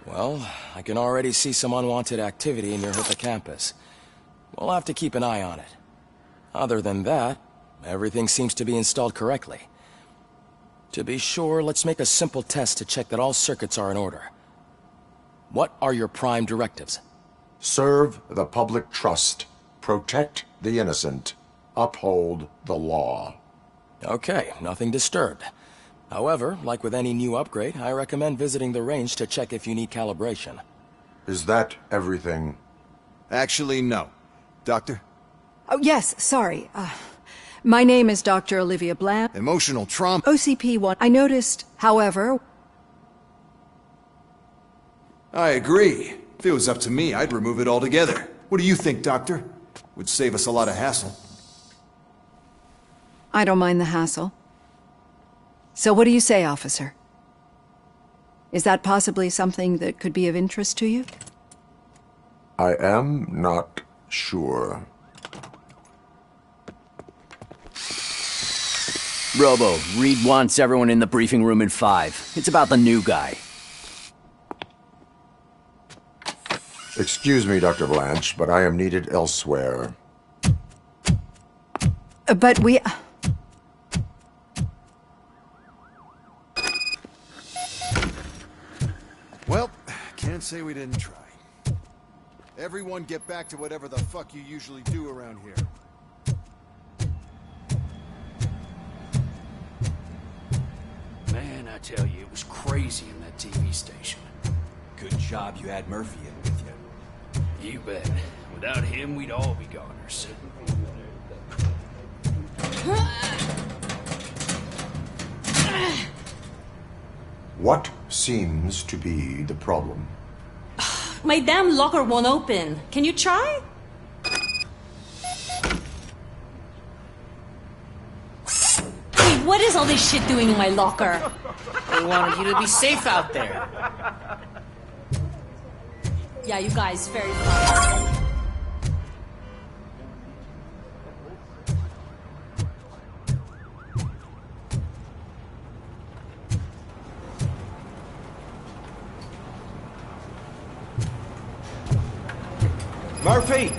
Well, I can already see some unwanted activity in your hippocampus. We'll have to keep an eye on it. Other than that, everything seems to be installed correctly. To be sure, let's make a simple test to check that all circuits are in order. What are your prime directives? Serve the public trust. Protect the innocent. Uphold the law. Okay, nothing disturbed. However, like with any new upgrade, I recommend visiting the range to check if you need calibration. Is that everything? Actually, no. Doctor? Oh, yes, sorry. My name is Dr. Olivia Bland. Emotional trauma. OCP-1. I noticed, however... I agree. If it was up to me, I'd remove it altogether. What do you think, Doctor? Would save us a lot of hassle. I don't mind the hassle. So what do you say, officer? Is that possibly something that could be of interest to you? I am not sure. Robo, Reed wants everyone in the briefing room in 5. It's about the new guy. Excuse me, Dr. Blanche, but I am needed elsewhere. But we... Well, can't say we didn't try. Everyone get back to whatever the fuck you usually do around here. Man, I tell you, it was crazy in that TV station. Good job you had Murphy in with you. You bet. Without him, we'd all be goners. What seems to be the problem? My damn locker won't open. Can you try? Hey, what is all this shit doing in my locker? They wanted you to be safe out there. Yeah, you guys, very fun. Murphy,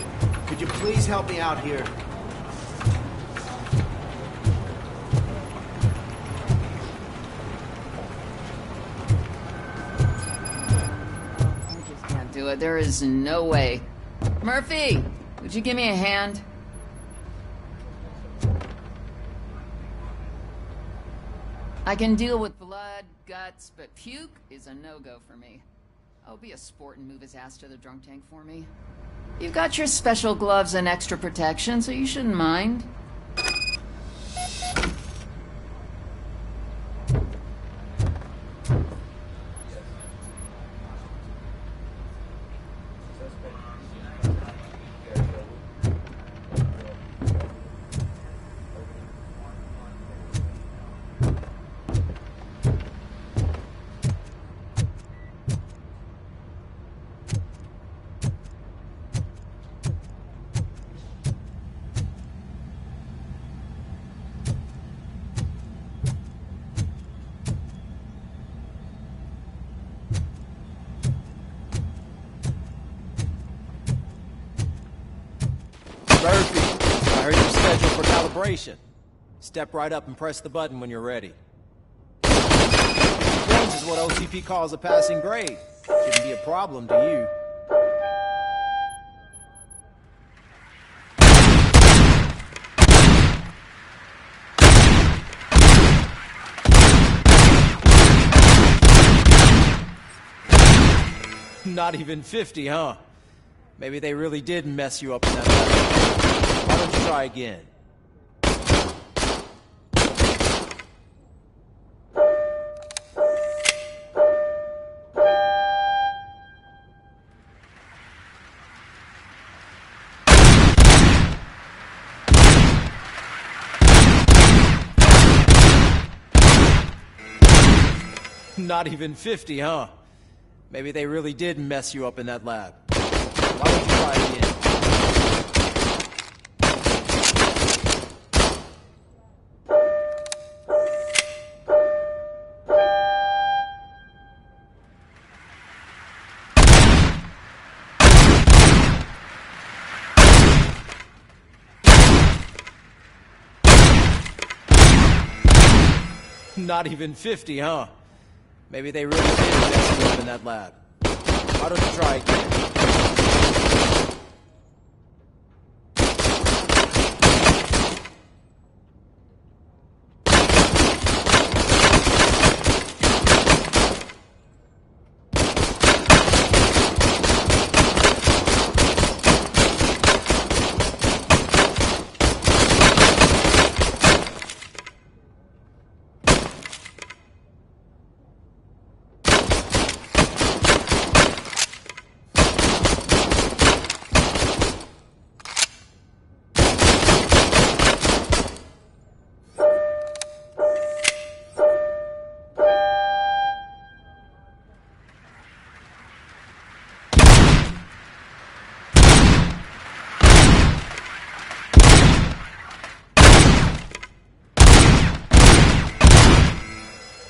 could you please help me out here? Can't do it. There is no way. Murphy, would you give me a hand? I can deal with blood, guts, but puke is a no-go for me. Oh, be a sport and move his ass to the drunk tank for me. You've got your special gloves and extra protection, so you shouldn't mind. Murphy, I heard you're scheduled for calibration. Step right up and press the button when you're ready. Range is what OCP calls a passing grade. Shouldn't be a problem to you. Not even 50, huh? Maybe they really did mess you up in that way. Why don't you try again? Not even 50, huh? Maybe they really did mess you up in that lab. Why don't you try again? Not even 50, huh? Maybe they really did mess you up in that lab. Why don't you try again?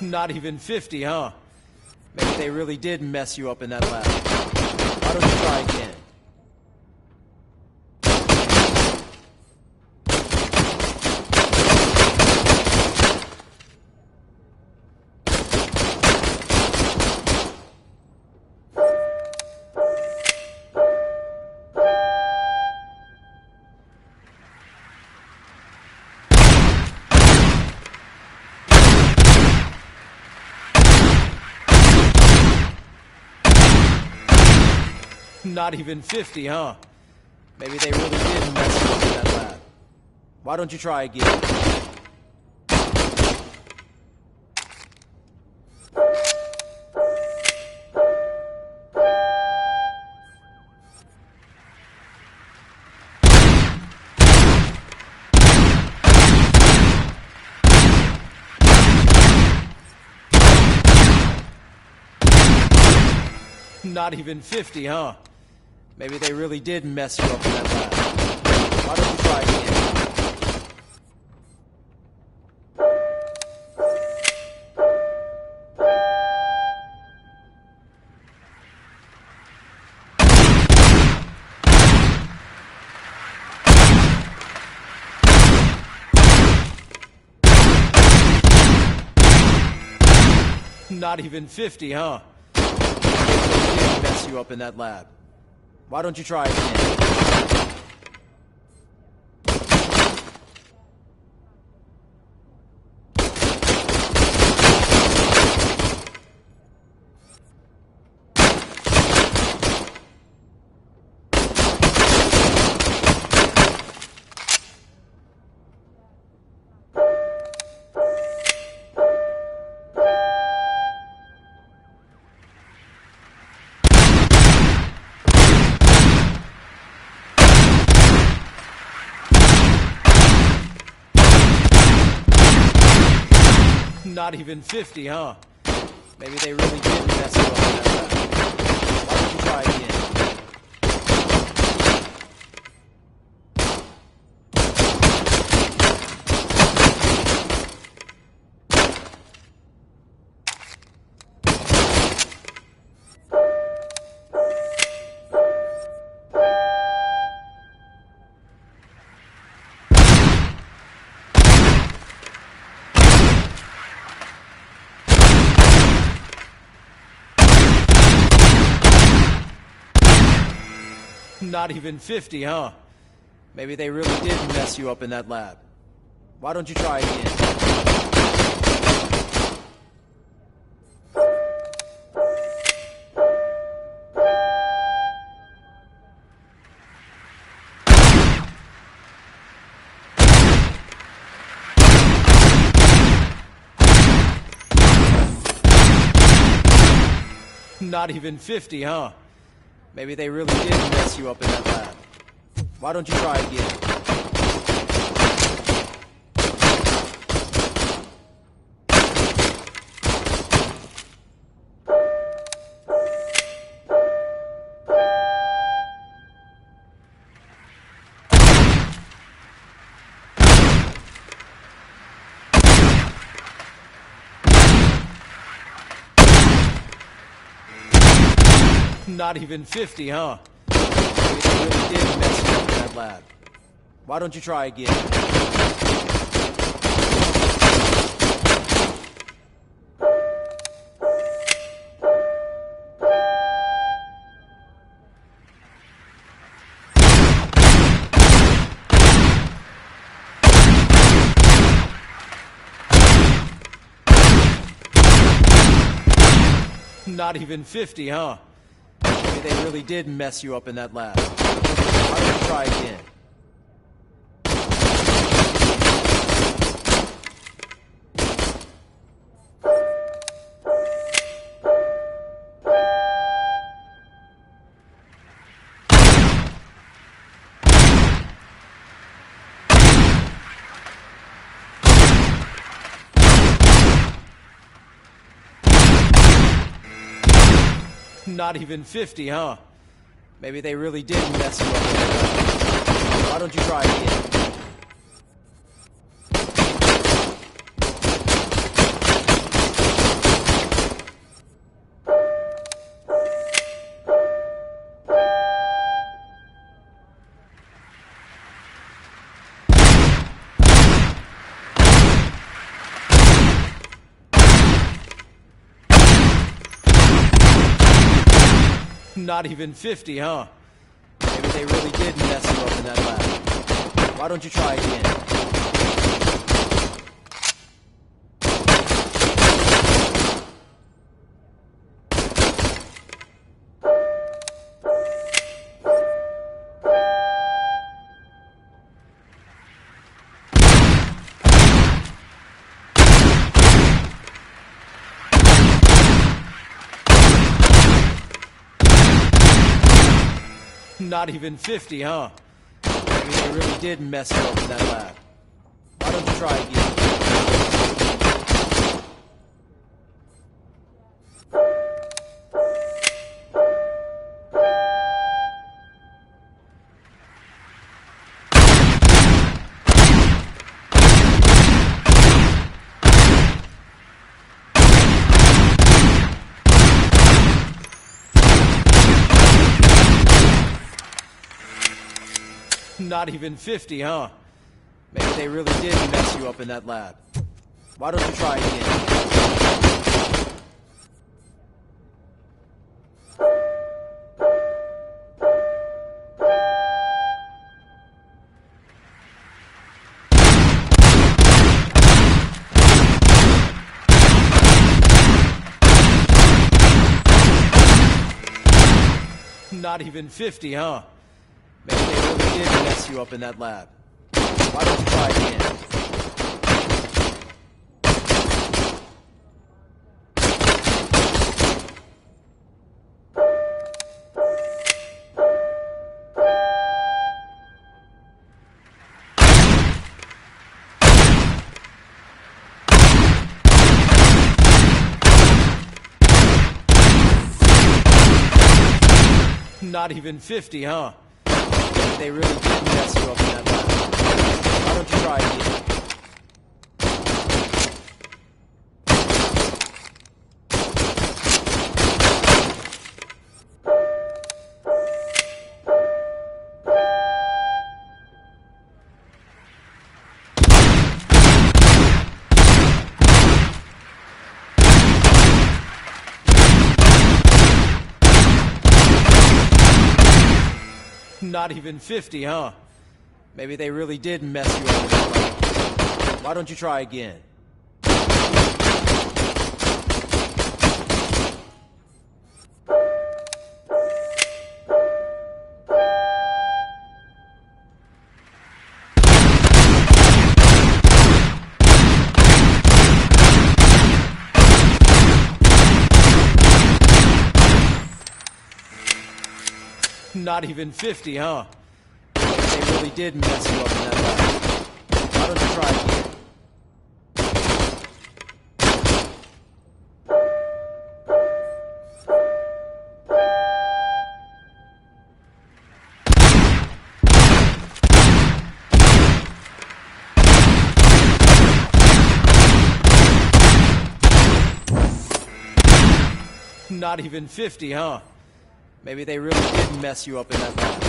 Not even 50, huh? Maybe they really did mess you up in that lab. Why don't you try again? Not even 50, huh? Maybe they really did mess you up in that lab. Why don't you try again? Not even 50, huh? Maybe they really did mess you up in that lab. Why don't you try again? Not even 50, huh? Mess you up in that lab. Why don't you try again? Not even 50, huh? Maybe they really did mess you up in that lab. Why don't you try again? Not even 50, huh? Maybe they really did mess you up in that lab. Why don't you try again? Not even 50, huh? Maybe they really did mess you up in that lab. Why don't you try again? Not even 50, huh? Maybe they really did mess you up in that lab. Why don't you try again? Not even 50, huh? Maybe they really did mess you up in that lab. Why don't you try again? Not even 50, huh? Maybe they really did mess you up. Why don't you try again? Not even 50, huh? Maybe they really did mess you up in that lab. Why don't you try again? Not even 50, huh? Maybe they really did mess you up in that lab. Why don't you try again? Not even 50, huh? Maybe they really did mess you up in that lab. Why don't you try again? Not even 50, huh? Maybe they really did mess you up in that lab. Why don't you try again? Not even 50, huh? They really did mess you up in that lab. Why don't you try again? Not even 50, huh? Maybe they really did mess you up in that lab. Why don't you try again? Not even 50, huh? They really did mess you up in that lab. Why don't you try again? Not even 50, huh? Maybe they really did mess you up in that lab.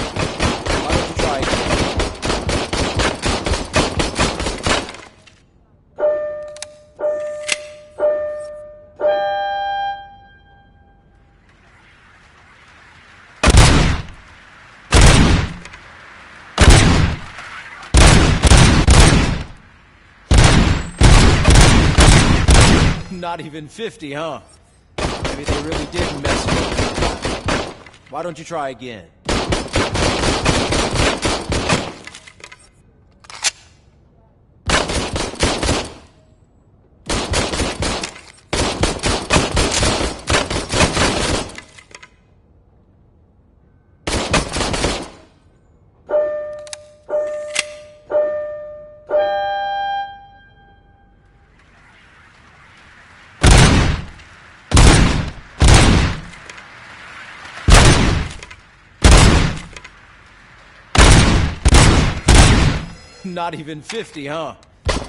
Why don't you try again? Not even 50, huh? Maybe Maybe they really did mess you up. Why don't you try again? Not even 50, huh? Maybe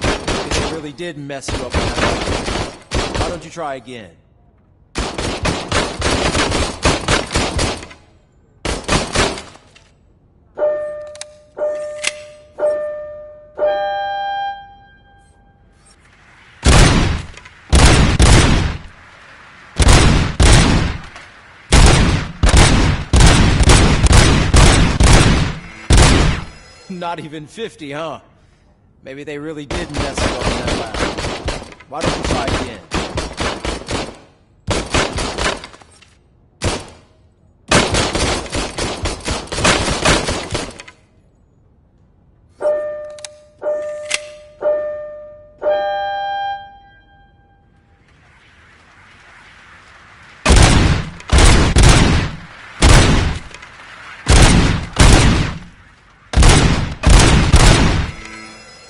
they really did mess you up. Why don't you try again? Not even 50, huh? Maybe they really did mess you up in that lab. Why don't you try again?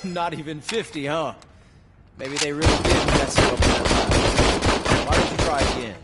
Not even 50, huh? Maybe they really did mess you up in that lab. Why don't you try again?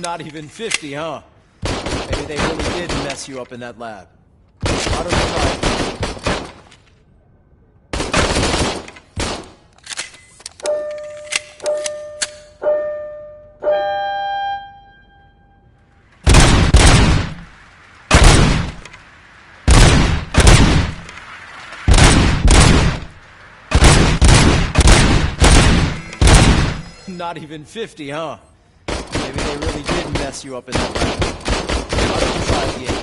Not even 50, huh? Maybe they really did mess you up in that lab. Why don't you try again? Not even 50, huh? Maybe they really did mess you up in that lab. Why don't you try again?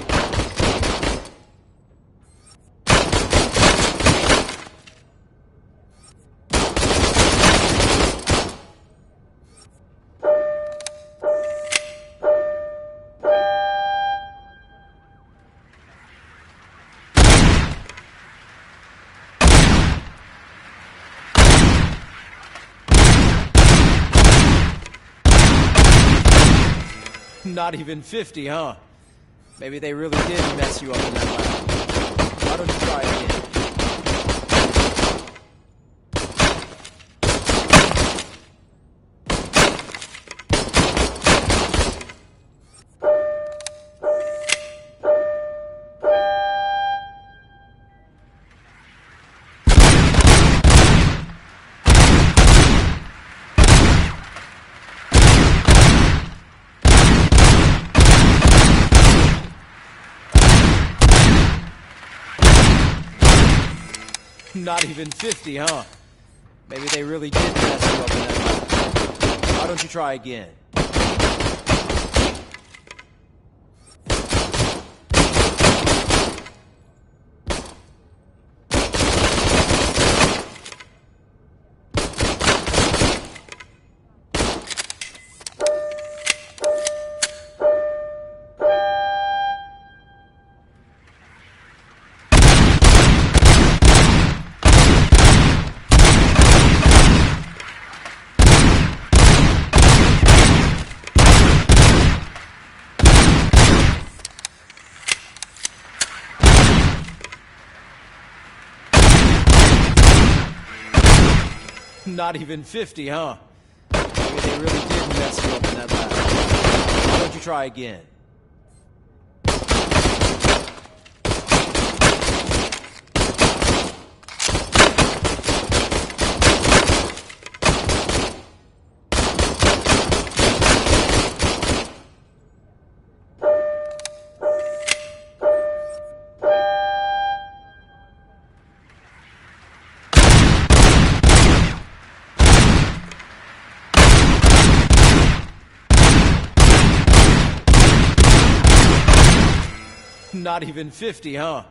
Not even 50, huh? Maybe they really did mess you up in that lab. Why don't you try again? Not even 50, huh? Maybe they really did mess you up in that lab. Why don't you try again? Not even 50, huh? Maybe they really did mess you up in that lab. Why don't you try again? Not even 50, huh?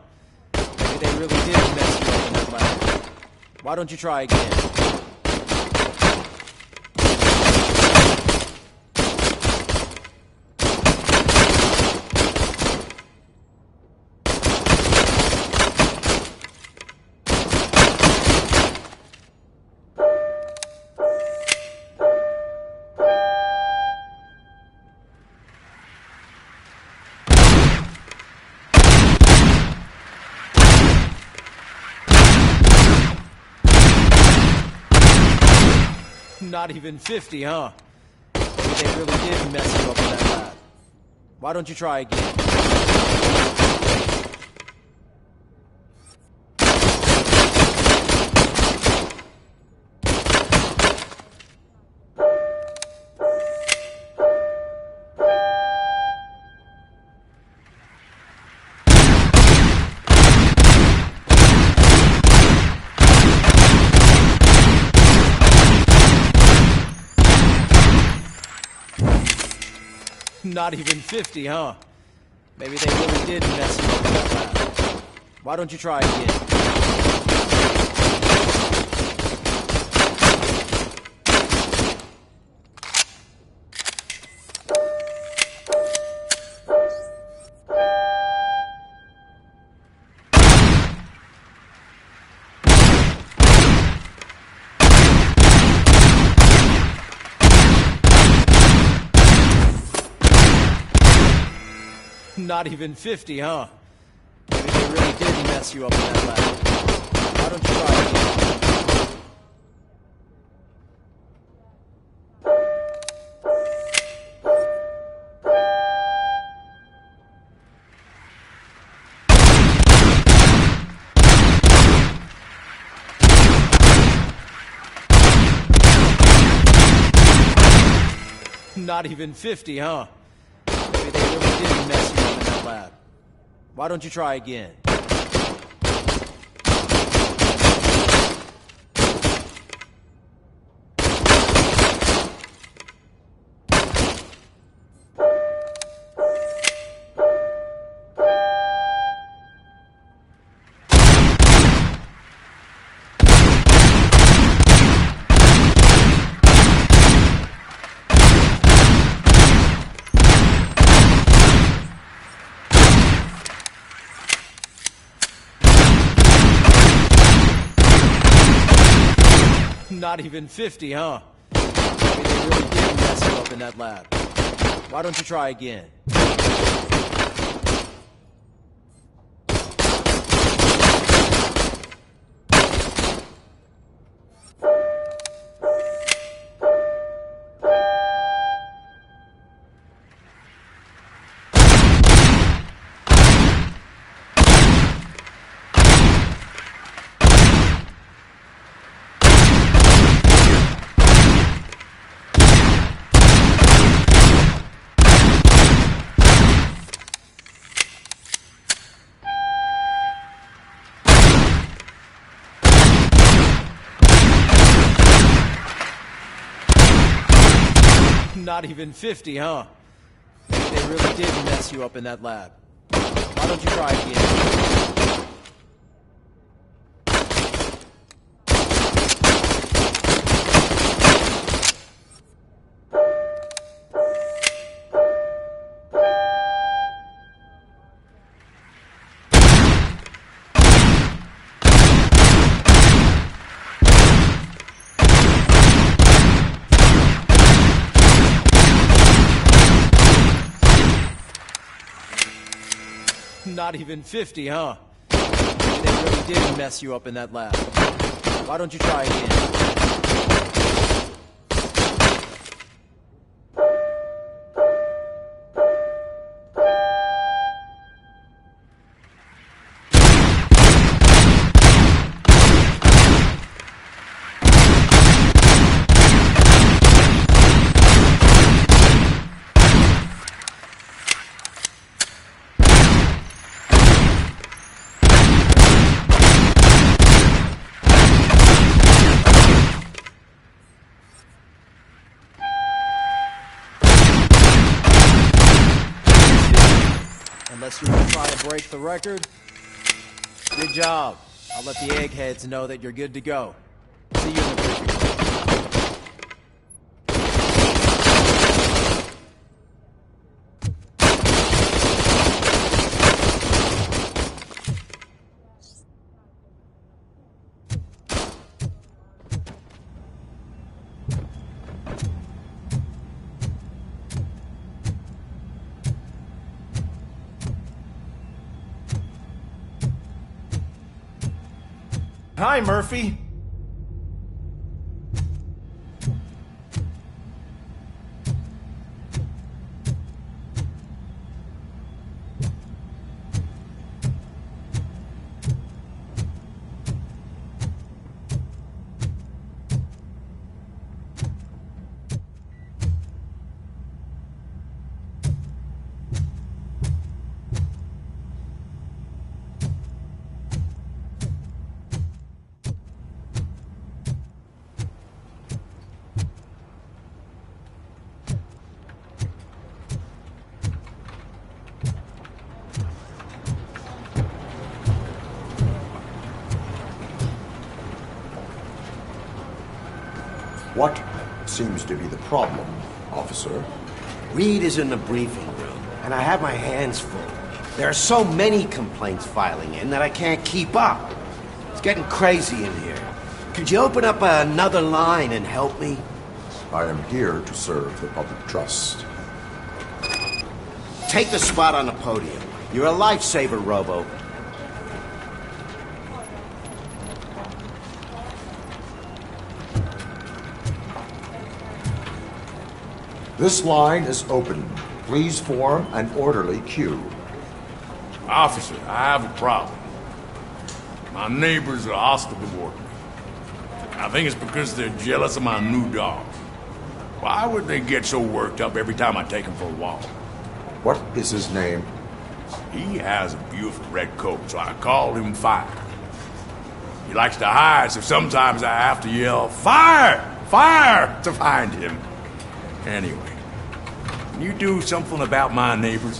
Maybe they really did mess you up in that lab. Why don't you try again? Not even 50, huh? Maybe they really did mess you up in that lab. Why don't you try again? Not even 50, huh? Maybe they really did mess you up in that lab. Why don't you try again? Not even 50, huh? Maybe they really did mess you up in that lab. Why don't you try again? Not even 50, huh? Maybe they really did mess you up in that lab. Why don't you try again? Not even 50, huh? Maybe they really did mess you up in that lab. Why don't you try again? Not even 50, huh? Maybe they really did mess you up in that lab. Why don't you try again? Not even 50, huh? Maybe they really did mess you up in that lab. Why don't you try again? Unless you want to try and break the record. Good job. I'll let the eggheads know that you're good to go. See you in the briefing room. Hi, Murphy. What seems to be the problem, officer? Reed is in the briefing room, and I have my hands full. There are so many complaints filing in that I can't keep up. It's getting crazy in here. Could you open up another line and help me? I am here to serve the public trust. Take the spot on the podium. You're a lifesaver, Robo. This line is open. Please form an orderly queue. Officer, I have a problem. My neighbors are hostile toward me. I think it's because they're jealous of my new dog. Why would they get so worked up every time I take him for a walk? What is his name? He has a beautiful red coat, so I call him Fire. He likes to hide, so sometimes I have to yell, "Fire! Fire!" to find him. Anyway, can you do something about my neighbors?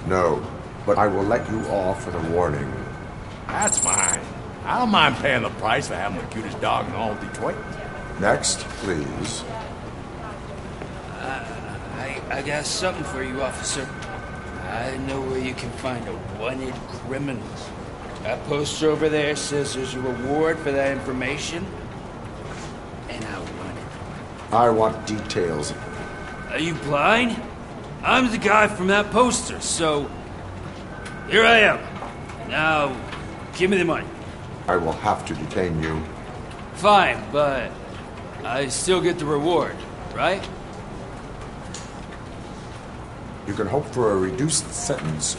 No, but I will let you off with a warning. That's fine. I don't mind paying the price for having the cutest dog in all of Detroit. Next, please. I got something for you, officer. I know where you can find a wanted criminal. That poster over there says there's a reward for that information, and I want it. I want details. Are you blind? I'm the guy from that poster, so here I am. Now, give me the money. I will have to detain you. Fine, but I still get the reward, right? You can hope for a reduced sentence.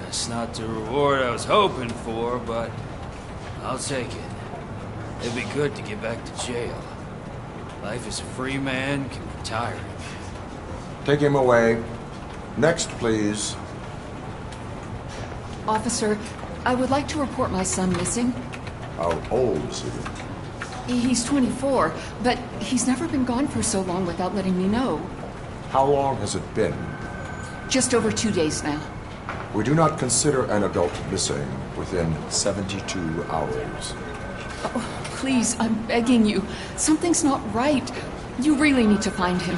That's not the reward I was hoping for, but I'll take it. It'd be good to get back to jail. Life as a free man can be tiring. Take him away. Next, please. Officer, I would like to report my son missing. How old is he? He's 24, but he's never been gone for so long without letting me know. How long has it been? Just over 2 days now. We do not consider an adult missing within 72 hours. Oh, please, I'm begging you. Something's not right. You really need to find him.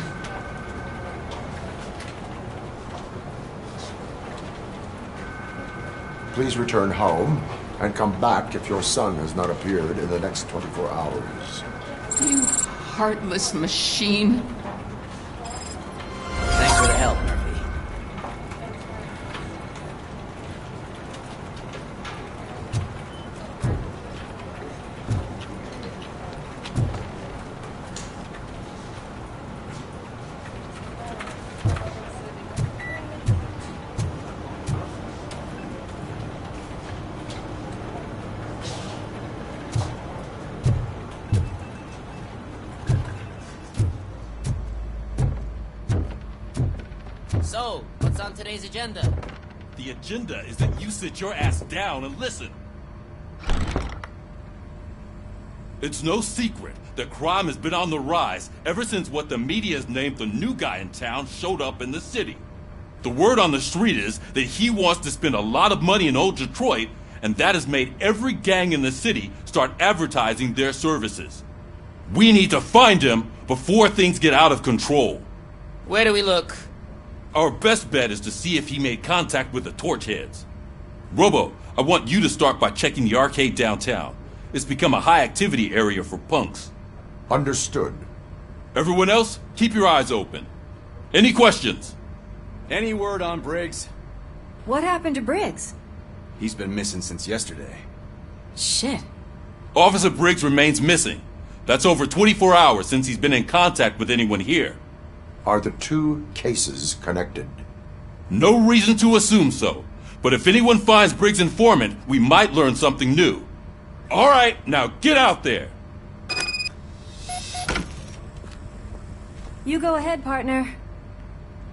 Please return home and come back if your son has not appeared in the next 24 hours. You heartless machine. Thanks for the help, Murphy. So, what's on today's agenda? The agenda is that you sit your ass down and listen. It's no secret that crime has been on the rise ever since what the media has named the new guy in town showed up in the city. The word on the street is that he wants to spend a lot of money in old Detroit, and that has made every gang in the city start advertising their services. We need to find him before things get out of control. Where do we look? Our best bet is to see if he made contact with the Torchheads. Robo, I want you to start by checking the arcade downtown. It's become a high-activity area for punks. Understood. Everyone else, keep your eyes open. Any questions? Any word on Briggs? What happened to Briggs? He's been missing since yesterday. Shit. Officer Briggs remains missing. That's over 24 hours since he's been in contact with anyone here. Are the two cases connected? No reason to assume so. But if anyone finds Briggs' informant, we might learn something new. All right, now get out there. You go ahead, partner.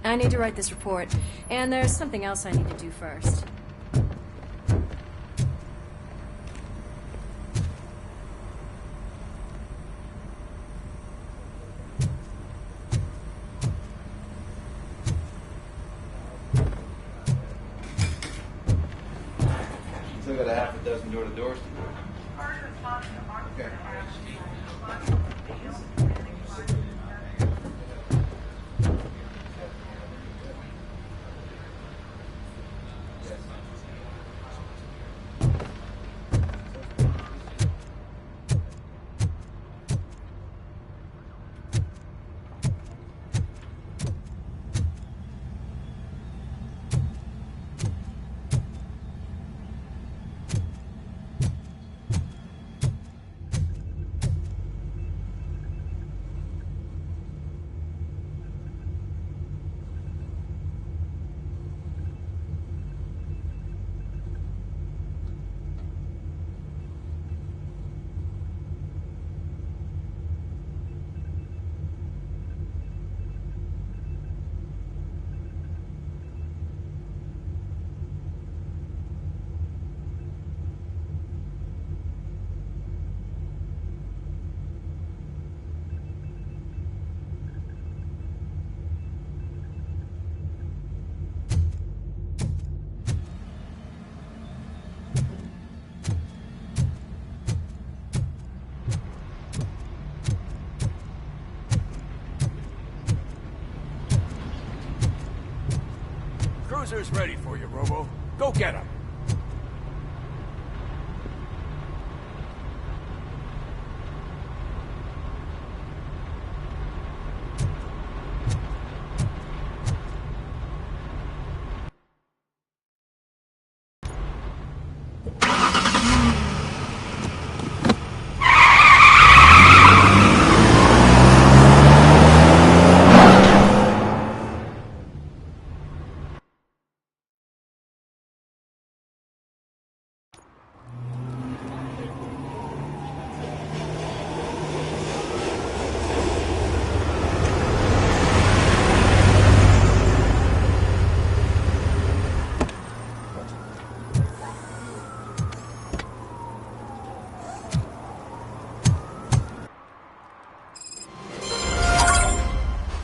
I need to write this report, and there's something else I need to do first. Still got a half a dozen door-to-doors to do. Okay. Cruiser's ready for you, Robo. Go get him.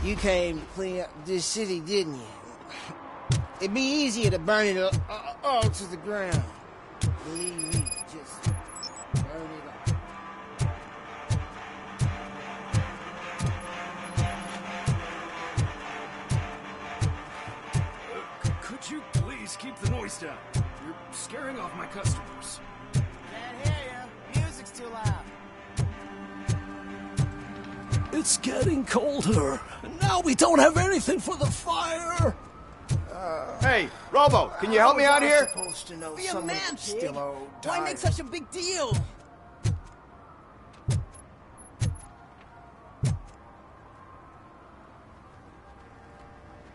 You came to clean up this city, didn't you? It'd be easier to burn it all to the ground. Believe me, just burn it all. Could you please keep the noise down? You're scaring off my customers. Can't hear you. Music's too loud. It's getting colder. Now we don't have anything for the fire. Hey, Robo, can you help me out here? Be a man, Pig. Why make such a big deal?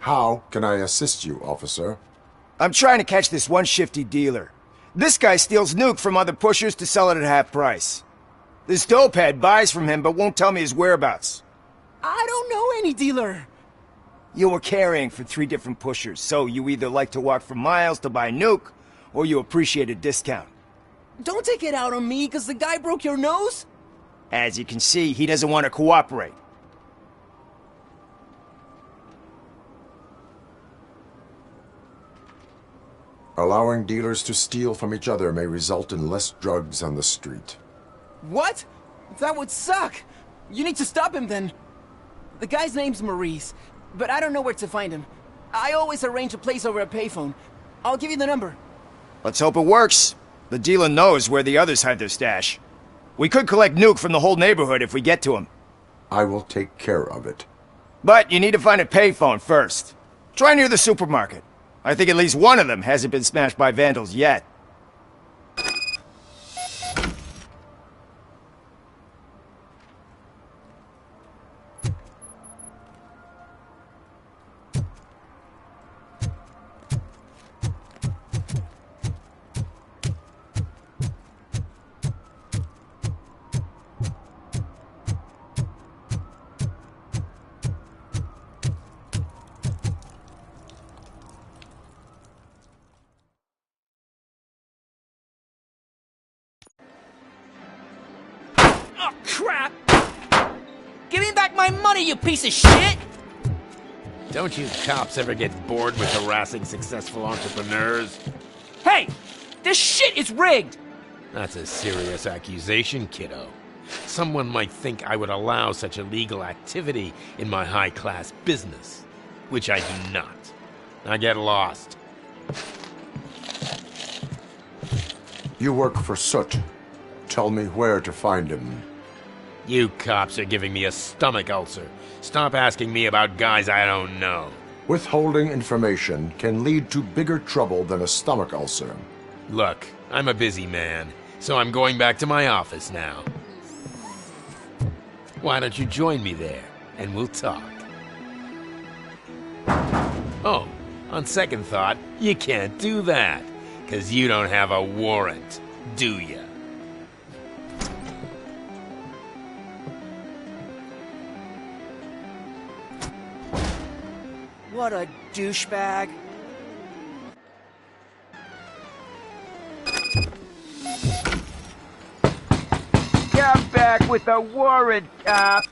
How can I assist you, officer? I'm trying to catch this one shifty dealer. This guy steals nuke from other pushers to sell it at half price. This dopehead buys from him but won't tell me his whereabouts. I don't know any dealer. You were carrying for 3 different pushers, so you either like to walk for miles to buy nuke, or you appreciate a discount. Don't take it out on me, because the guy broke your nose. As you can see, he doesn't want to cooperate. Allowing dealers to steal from each other may result in less drugs on the street. What? That would suck! You need to stop him then. The guy's name's Maurice, but I don't know where to find him. I always arrange a place over a payphone. I'll give you the number. Let's hope it works. The dealer knows where the others hide their stash. We could collect Nuke from the whole neighborhood if we get to him. I will take care of it. But you need to find a payphone first. Try near the supermarket. I think at least one of them hasn't been smashed by vandals yet. Oh, crap! Give me back my money, you piece of shit! Don't you cops ever get bored with harassing successful entrepreneurs? Hey! This shit is rigged! That's a serious accusation, kiddo. Someone might think I would allow such illegal activity in my high-class business, which I do not. I get lost. You work for Soot. Tell me where to find him. You cops are giving me a stomach ulcer. Stop asking me about guys I don't know. Withholding information can lead to bigger trouble than a stomach ulcer. Look, I'm a busy man, so I'm going back to my office now. Why don't you join me there, and we'll talk. Oh, on second thought, you can't do that, 'cause you don't have a warrant, do ya? What a douchebag. Get back with a warrant, cop!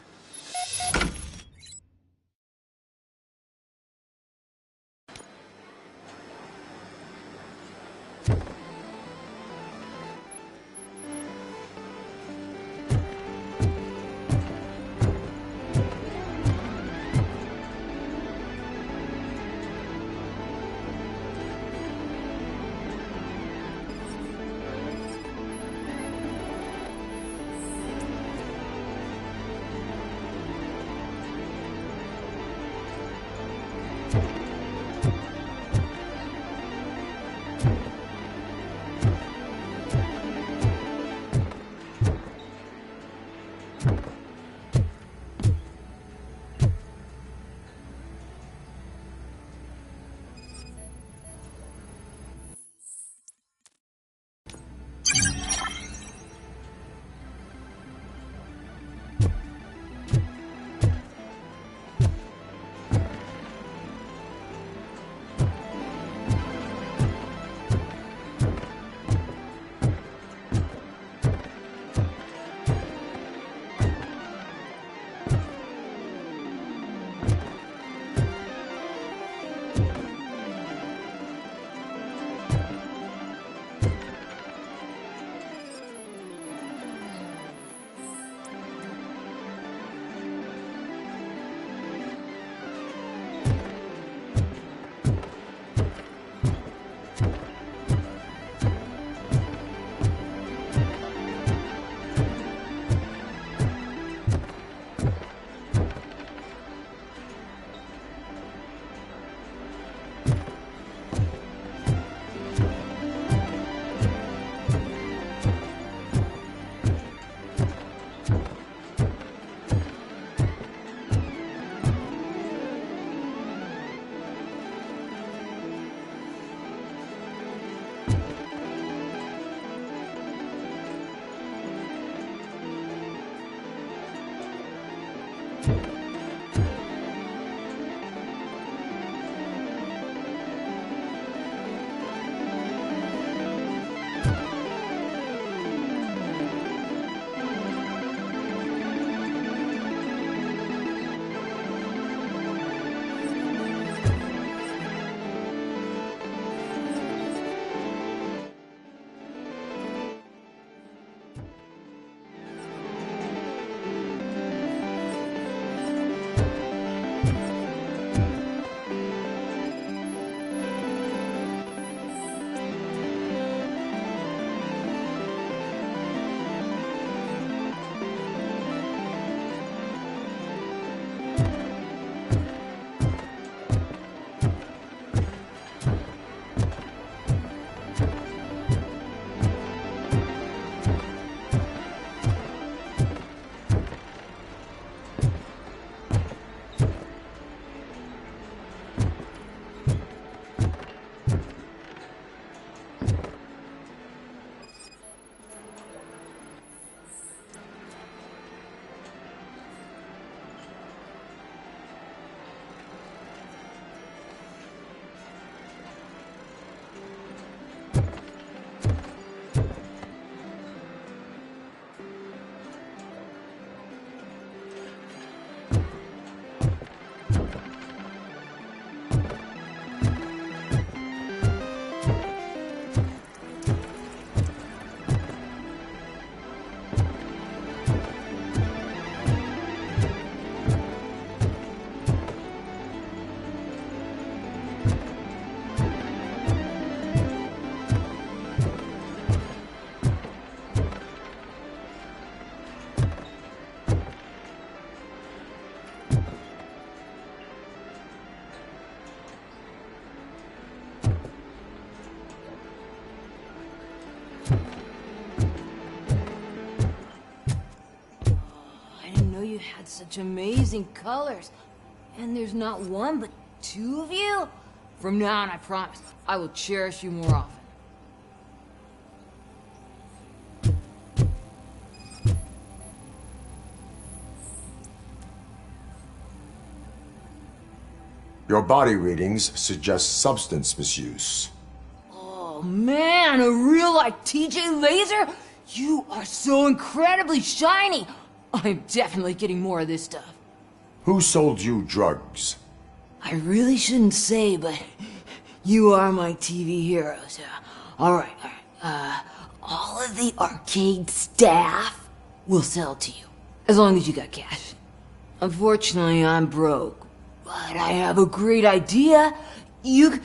had such amazing colors. And there's not one, but two of you? From now on, I promise, I will cherish you more often. Your body readings suggest substance misuse. Oh man, a real like TJ Laser? You are so incredibly shiny! I'm definitely getting more of this stuff. Who sold you drugs? I really shouldn't say, but you are my TV heroes. Alright. All of the arcade staff will sell to you, as long as you got cash. Unfortunately, I'm broke, but I have a great idea. You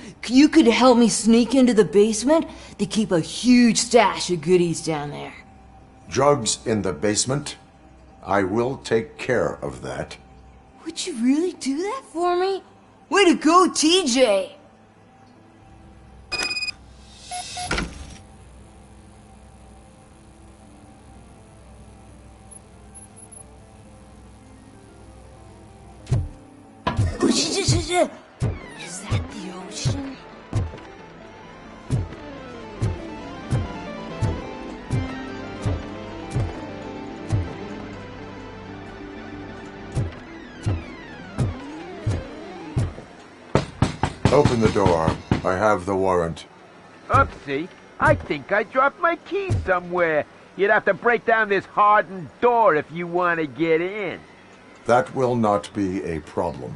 could help me sneak into the basement. They keep a huge stash of goodies down there. Drugs in the basement? I will take care of that. Would you really do that for me? Way to go, TJ! Is that the ocean? Open the door. I have the warrant. Oopsie. I think I dropped my keys somewhere. You'd have to break down this hardened door if you want to get in. That will not be a problem.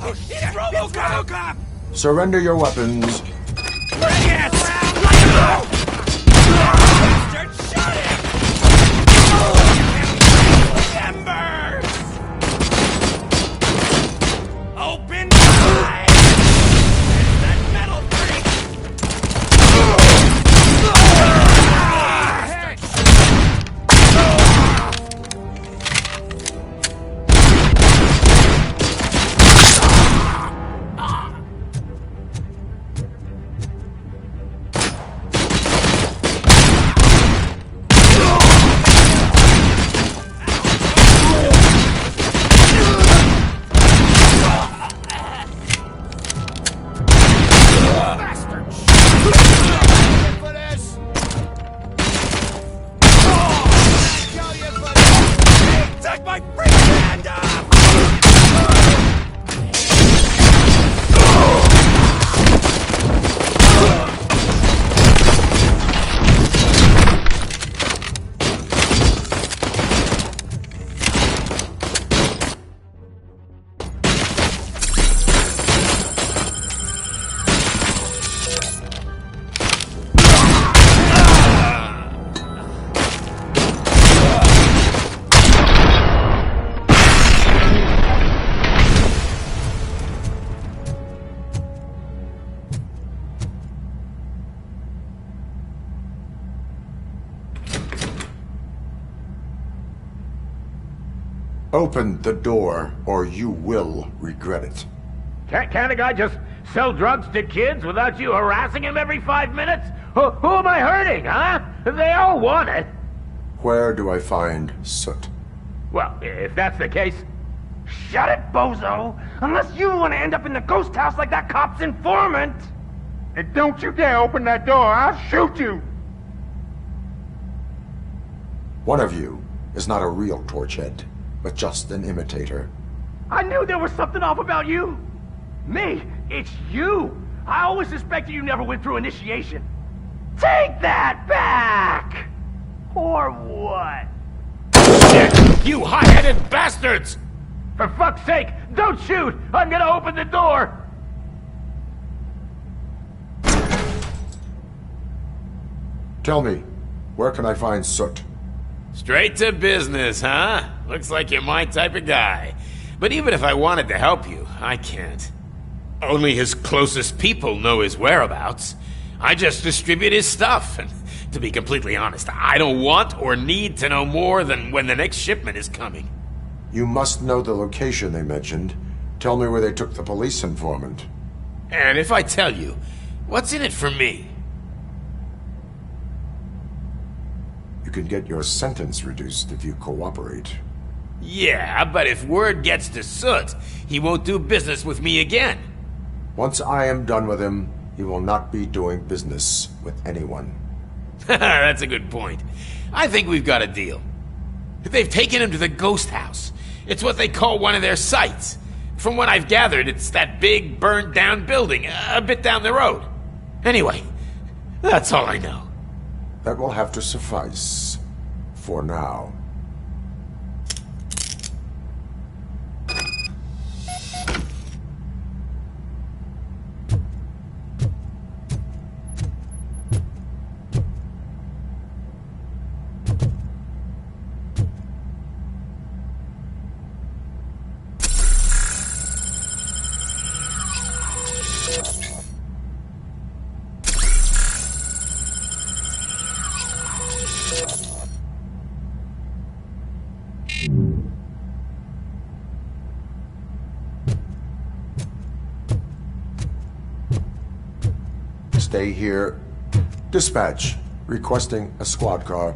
Oh shit! It's RoboCop! Surrender your weapons. Bring it! Bastard, shut him! Embers! Open wide! That metal Take my freaking hand off! Open the door, or you will regret it. Can't a guy just sell drugs to kids without you harassing him every 5 minutes? Who am I hurting, huh? They all want it. Where do I find Soot? Well, if that's the case, shut it, bozo! Unless you want to end up in the ghost house like that cop's informant! And don't you dare open that door, I'll shoot you! One of you is not a real Torchhead, but just an imitator. I knew there was something off about you! Me? It's you! I always suspected you never went through initiation. Take that back! Or what? Shit! You high-headed bastards! For fuck's sake, don't shoot! I'm gonna open the door! Tell me, where can I find Soot? Straight to business, huh? Looks like you're my type of guy. But even if I wanted to help you, I can't. Only his closest people know his whereabouts. I just distribute his stuff. And to be completely honest, I don't want or need to know more than when the next shipment is coming. You must know the location they mentioned. Tell me where they took the police informant. And if I tell you, what's in it for me? You can get your sentence reduced if you cooperate. Yeah, but if word gets to Soot, he won't do business with me again. Once I am done with him, he will not be doing business with anyone. That's a good point. I think we've got a deal. They've taken him to the ghost house. It's what they call one of their sites. From what I've gathered, it's that big, burned-down building, a bit down the road. Anyway, that's all I know. That will have to suffice. For now. Stay here. Dispatch. Requesting a squad car.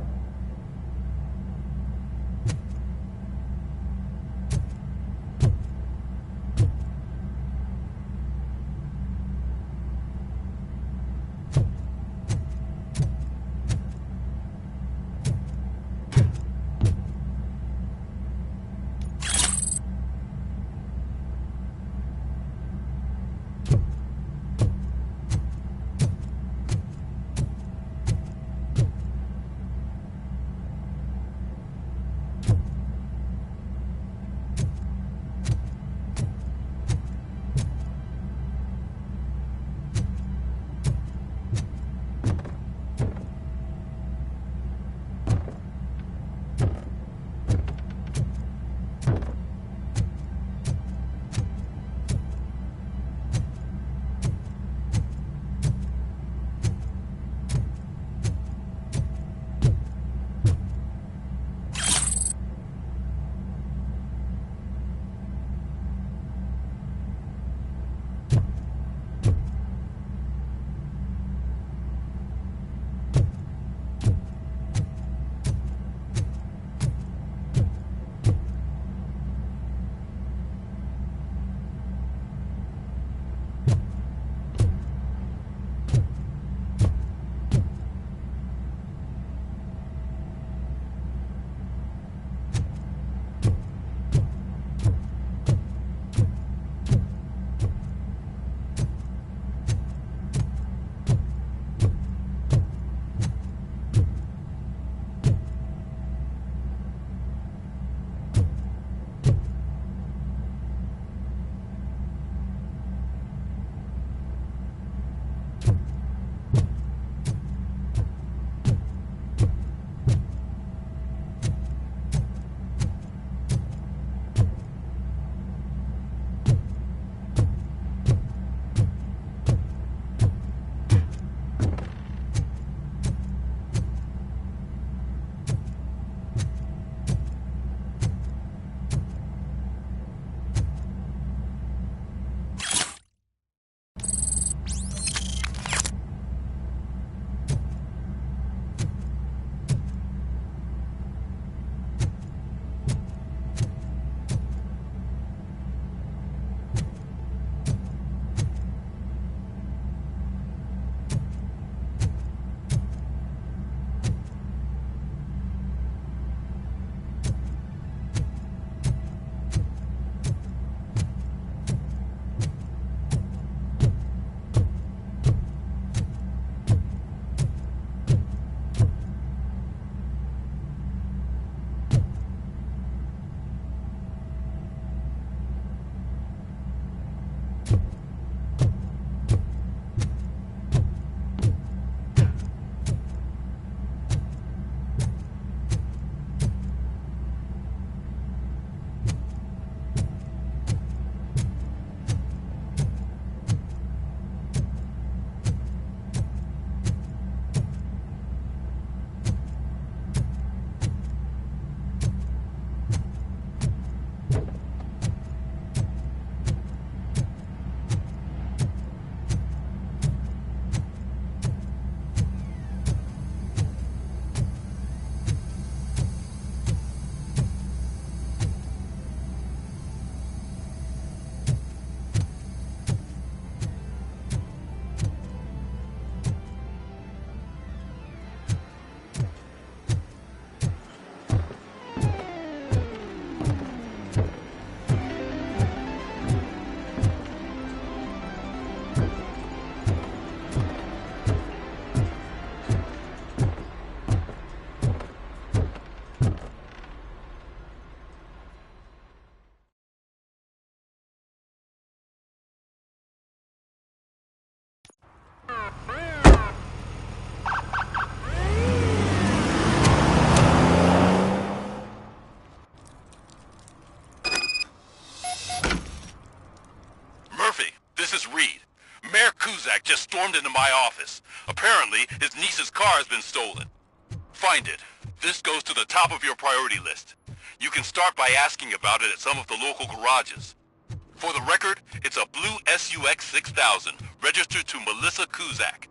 just stormed into my office. Apparently, his niece's car has been stolen. Find it. This goes to the top of your priority list. You can start by asking about it at some of the local garages. For the record, it's a blue SUX 6000, registered to Melissa Kuzak.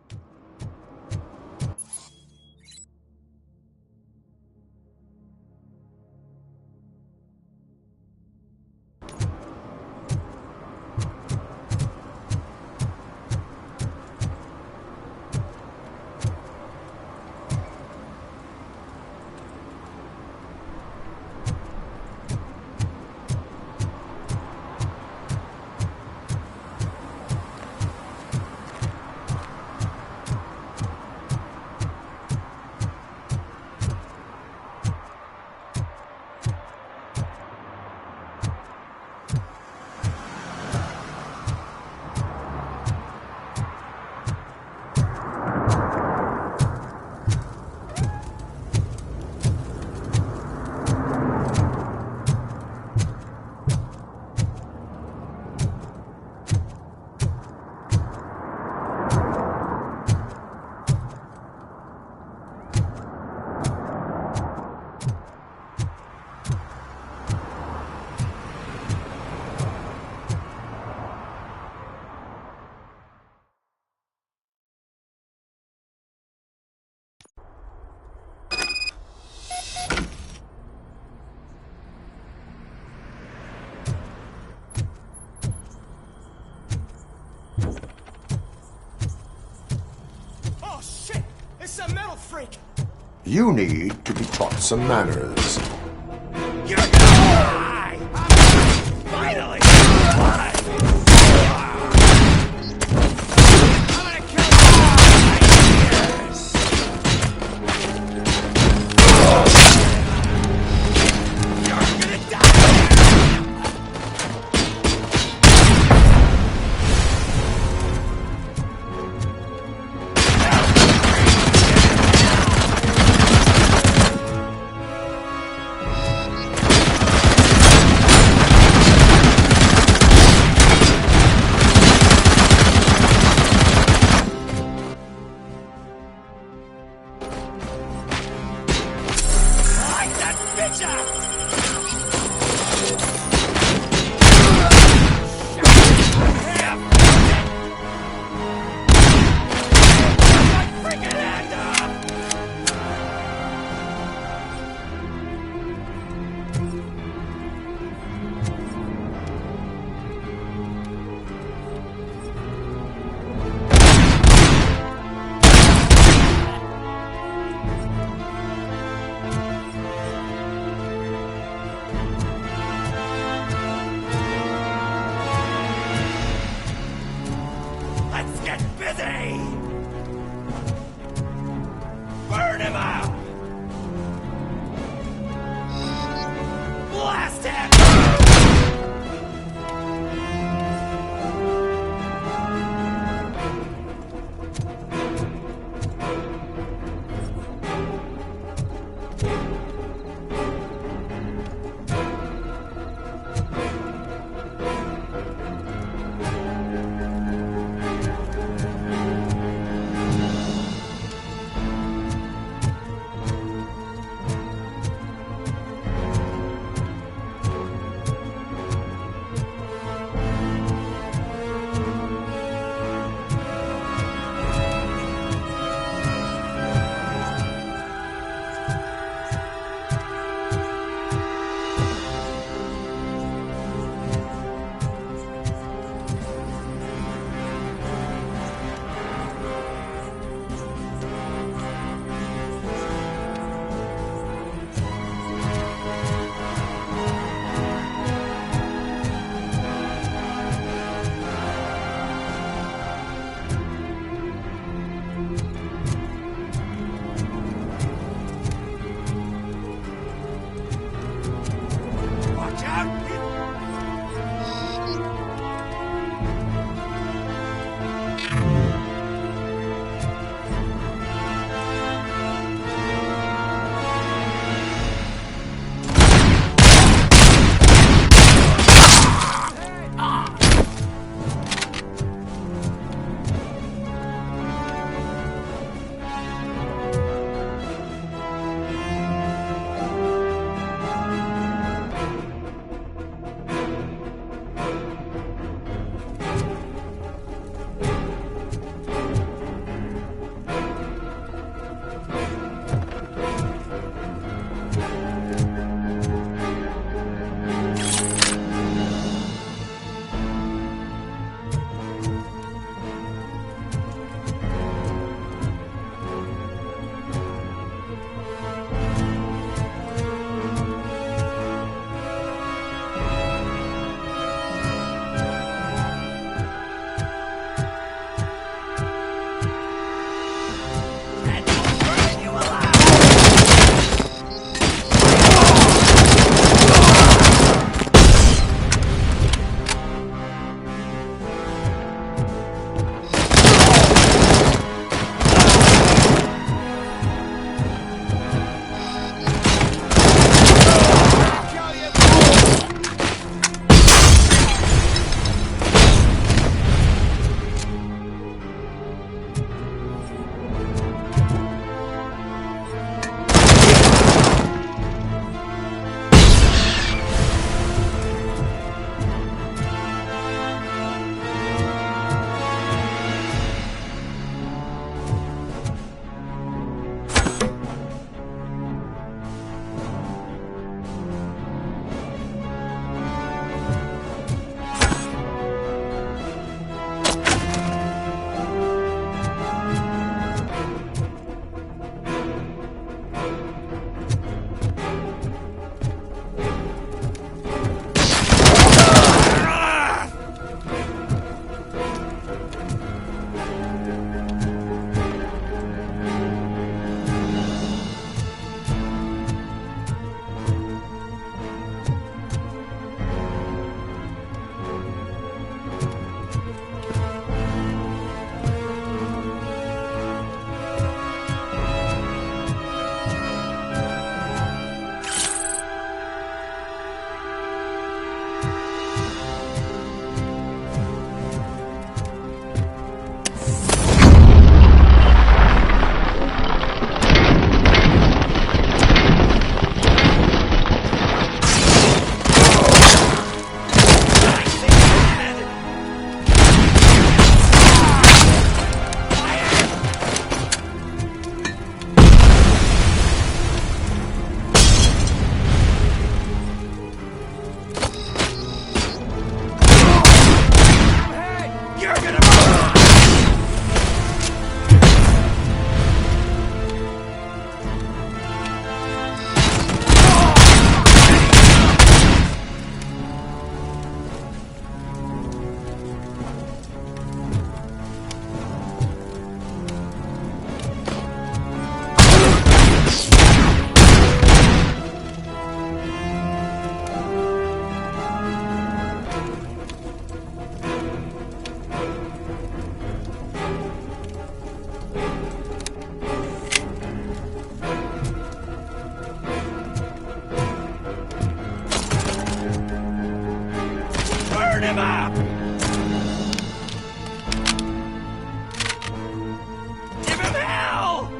You need to be taught some manners. You're gonna die! Finally! Burn him out! Blast him! him up! Give him hell!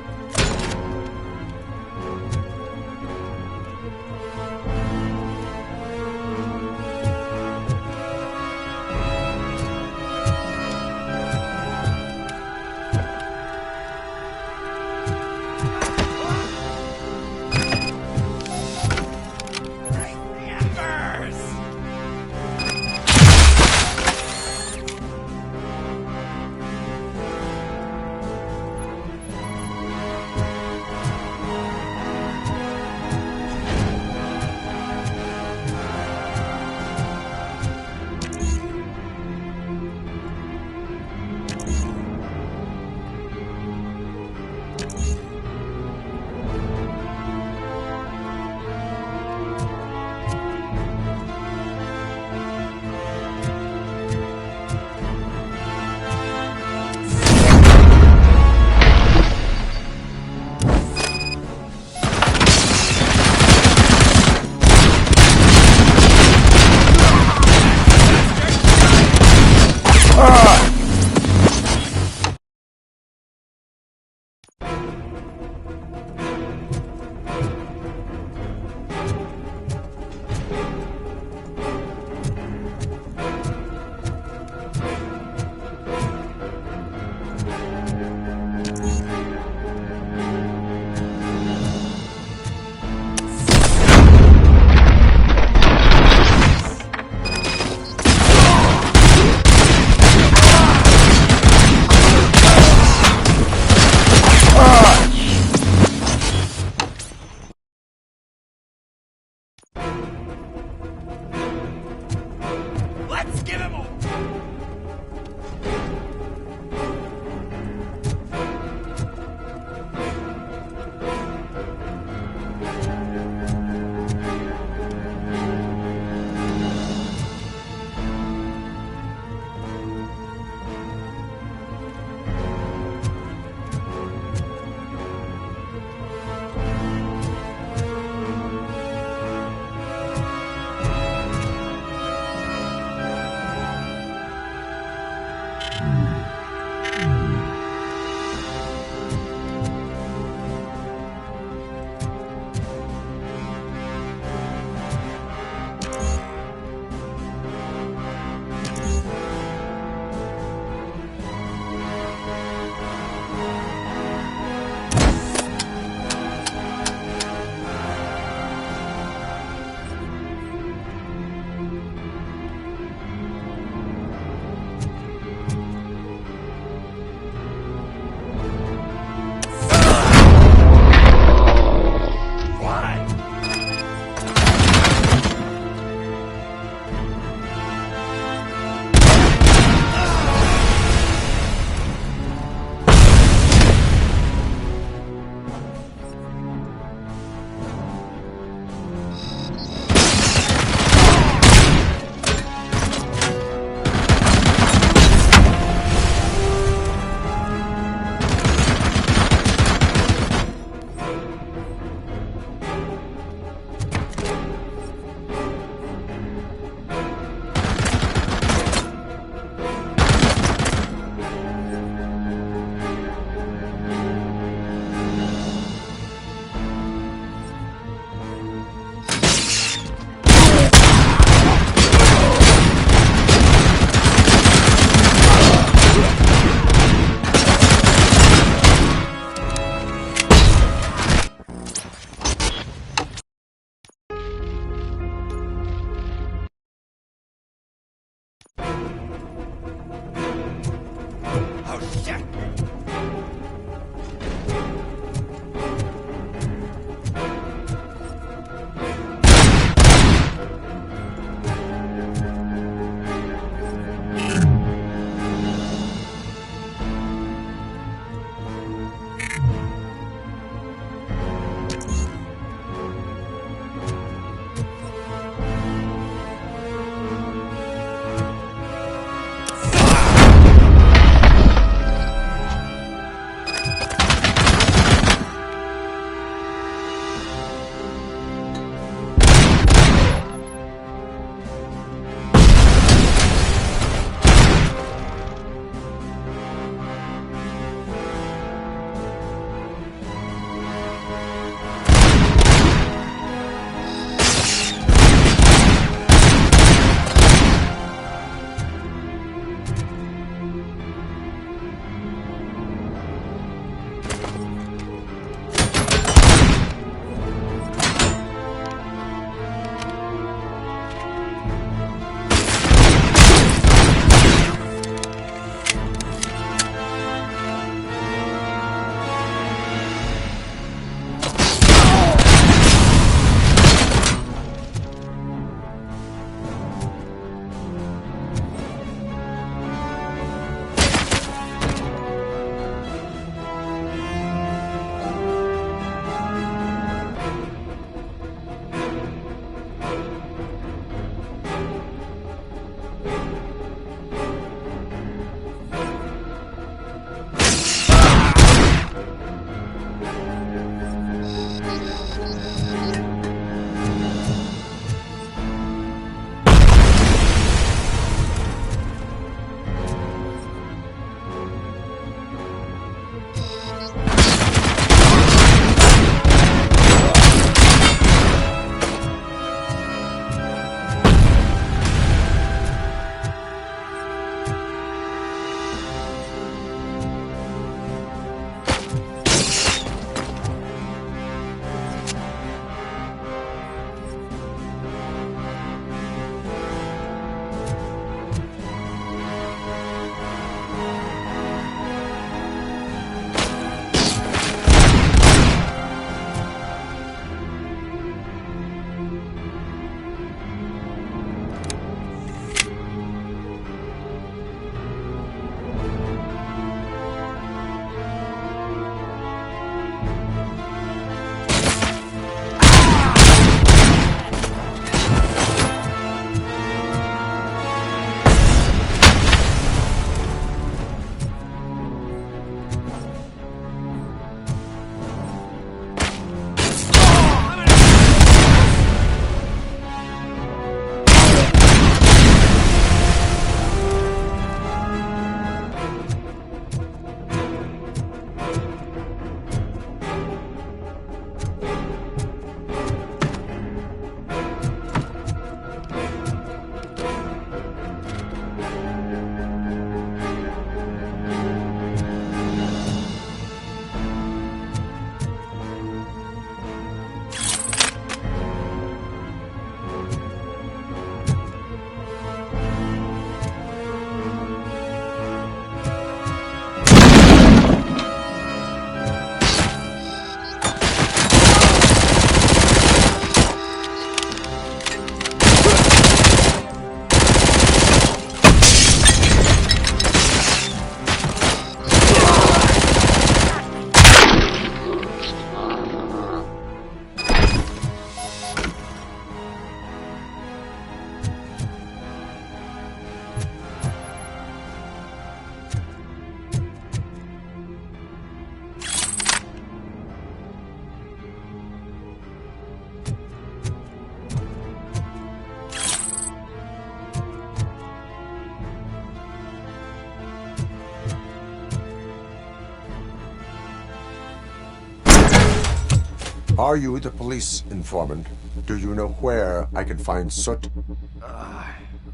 Are you the police informant? Do you know where I can find Soot?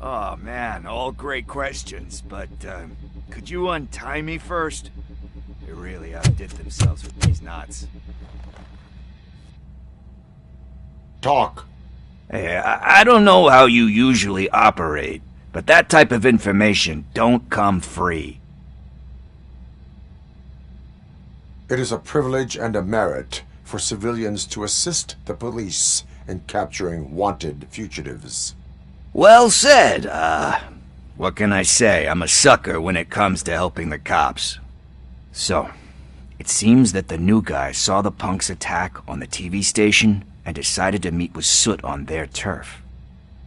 Oh man, all great questions, but could you untie me first? They really outdid themselves with these knots. Talk. Hey, I don't know how you usually operate, but that type of information don't come free. It is a privilege and a merit for civilians to assist the police in capturing wanted fugitives. Well said. What can I say? I'm a sucker when it comes to helping the cops. So, it seems that the new guy saw the punks' attack on the TV station and decided to meet with Soot on their turf.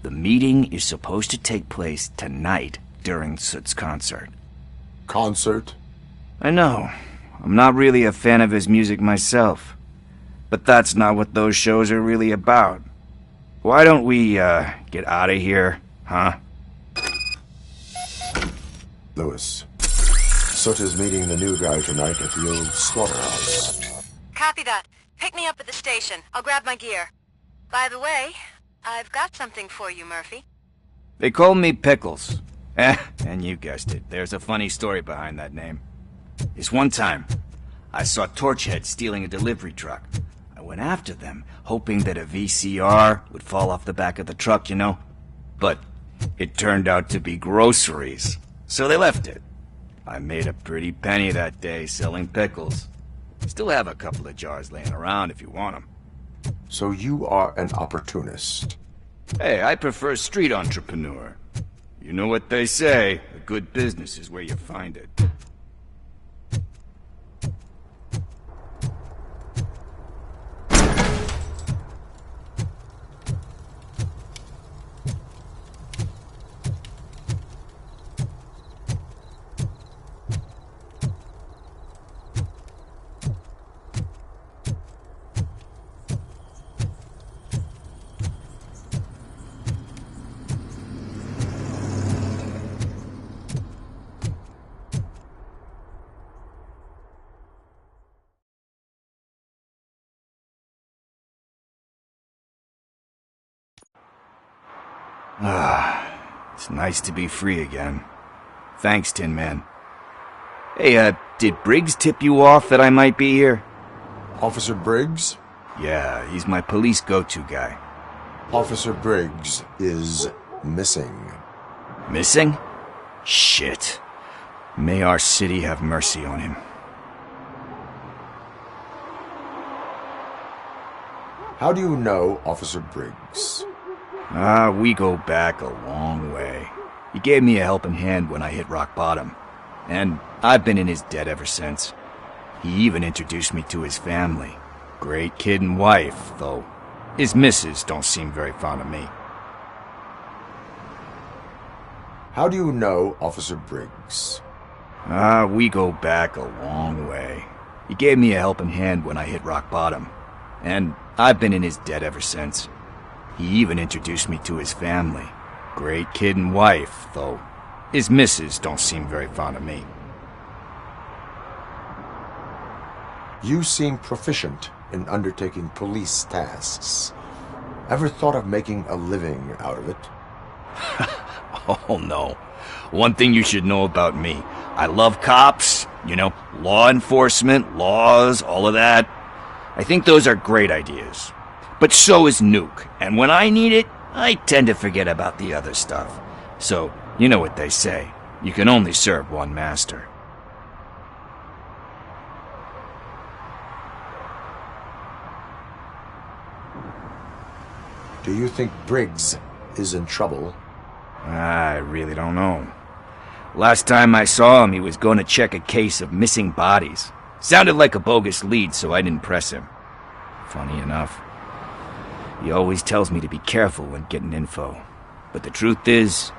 The meeting is supposed to take place tonight during Soot's concert. Concert? I know. I'm not really a fan of his music myself. But that's not what those shows are really about. Why don't we, get out of here, huh? Lewis. Soot is meeting the new guy tonight at the old slaughterhouse. Copy that. Pick me up at the station. I'll grab my gear. By the way, I've got something for you, Murphy. They call me Pickles. And you guessed it. There's a funny story behind that name. This one time, I saw Torchhead stealing a delivery truck. I went after them, hoping that a VCR would fall off the back of the truck, you know? But it turned out to be groceries, so they left it. I made a pretty penny that day selling pickles. Still have a couple of jars laying around if you want them. So you are an opportunist. Hey, I prefer street entrepreneur. You know what they say, a good business is where you find it. It's nice to be free again. Thanks, Tin Man. Hey, did Briggs tip you off that I might be here? Officer Briggs? Yeah, he's my police go-to guy. Officer Briggs is missing. Missing? Shit. May our city have mercy on him. How do you know Officer Briggs? We go back a long way. He gave me a helping hand when I hit rock bottom, and I've been in his debt ever since. He even introduced me to his family. Great kid and wife, though his missus don't seem very fond of me. How do you know Officer Briggs? We go back a long way. He gave me a helping hand when I hit rock bottom, and I've been in his debt ever since. He even introduced me to his family. Great kid and wife, though his missus don't seem very fond of me. You seem proficient in undertaking police tasks. Ever thought of making a living out of it? Oh no. One thing you should know about me. I love cops, you know, law enforcement, laws, all of that. I think those are great ideas. But so is Nuke, and when I need it, I tend to forget about the other stuff. So, you know what they say. You can only serve one master. Do you think Briggs is in trouble? I really don't know. Last time I saw him, he was going to check a case of missing bodies. Sounded like a bogus lead, so I didn't press him. Funny enough. He always tells me to be careful when getting info. But the truth is,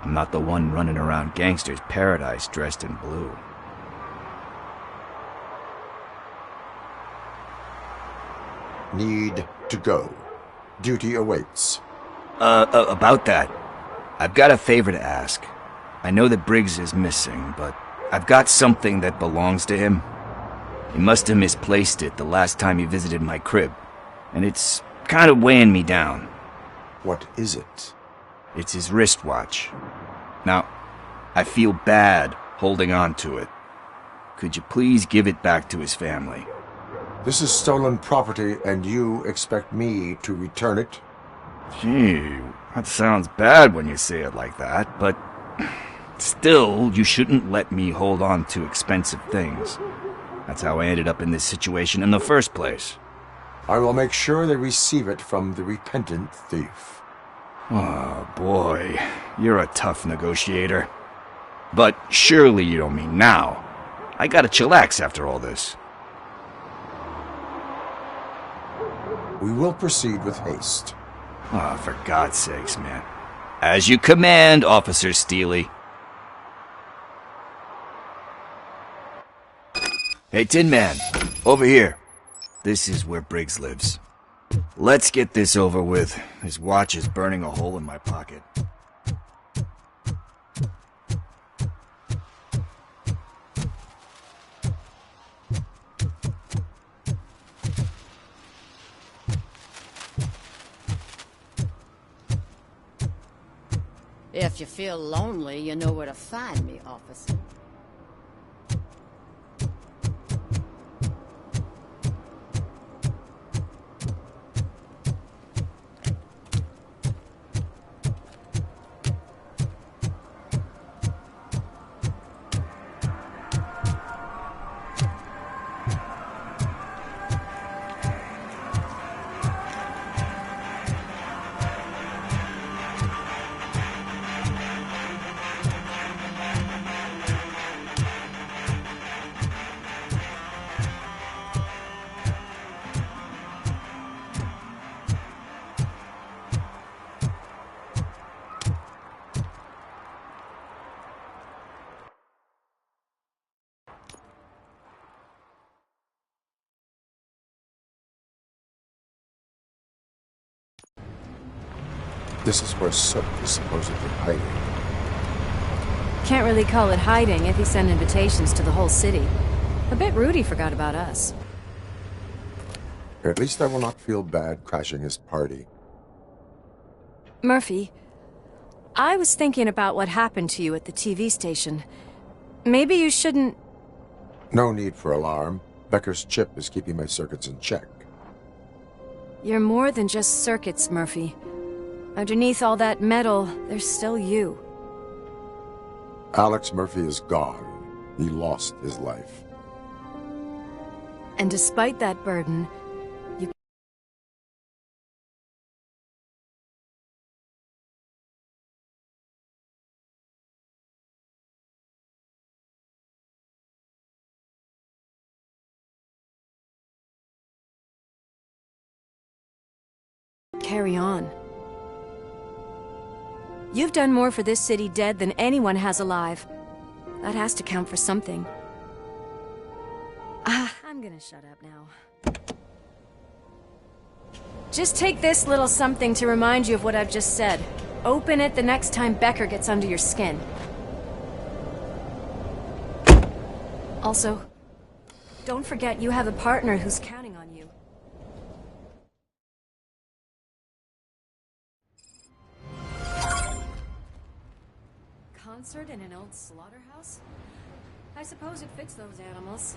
I'm not the one running around Gangster's Paradise dressed in blue. Need to go. Duty awaits. About that, I've got a favor to ask. I know that Briggs is missing, but I've got something that belongs to him. He must have misplaced it the last time he visited my crib, and it's kind of weighing me down. What is it? It's his wristwatch. Now, I feel bad holding on to it. Could you please give it back to his family? This is stolen property, and you expect me to return it? Gee, that sounds bad when you say it like that, but still, you shouldn't let me hold on to expensive things. That's how I ended up in this situation in the first place. I will make sure they receive it from the repentant thief. Oh, boy. You're a tough negotiator. But surely you don't mean now. I gotta chillax after all this. We will proceed with haste. Oh, for God's sakes, man. As you command, Officer Steely. Hey, Tin Man, over here. This is where Briggs lives. Let's get this over with. His watch is burning a hole in my pocket. If you feel lonely, you know where to find me, officer. This is where Sook is supposedly hiding. Can't really call it hiding if he sent invitations to the whole city. A bit rude he forgot about us. At least I will not feel bad crashing his party. Murphy, I was thinking about what happened to you at the TV station. Maybe you shouldn't... No need for alarm. Becker's chip is keeping my circuits in check. You're more than just circuits, Murphy. Underneath all that metal, there's still you. Alex Murphy is gone. He lost his life. And despite that burden, you... carry on. You've done more for this city dead than anyone has alive. That has to count for something. I'm gonna shut up now. Just take this little something to remind you of what I've just said. Open it the next time Becker gets under your skin. Also, don't forget you have a partner who's counting on you. Concert in an old slaughterhouse? I suppose it fits those animals.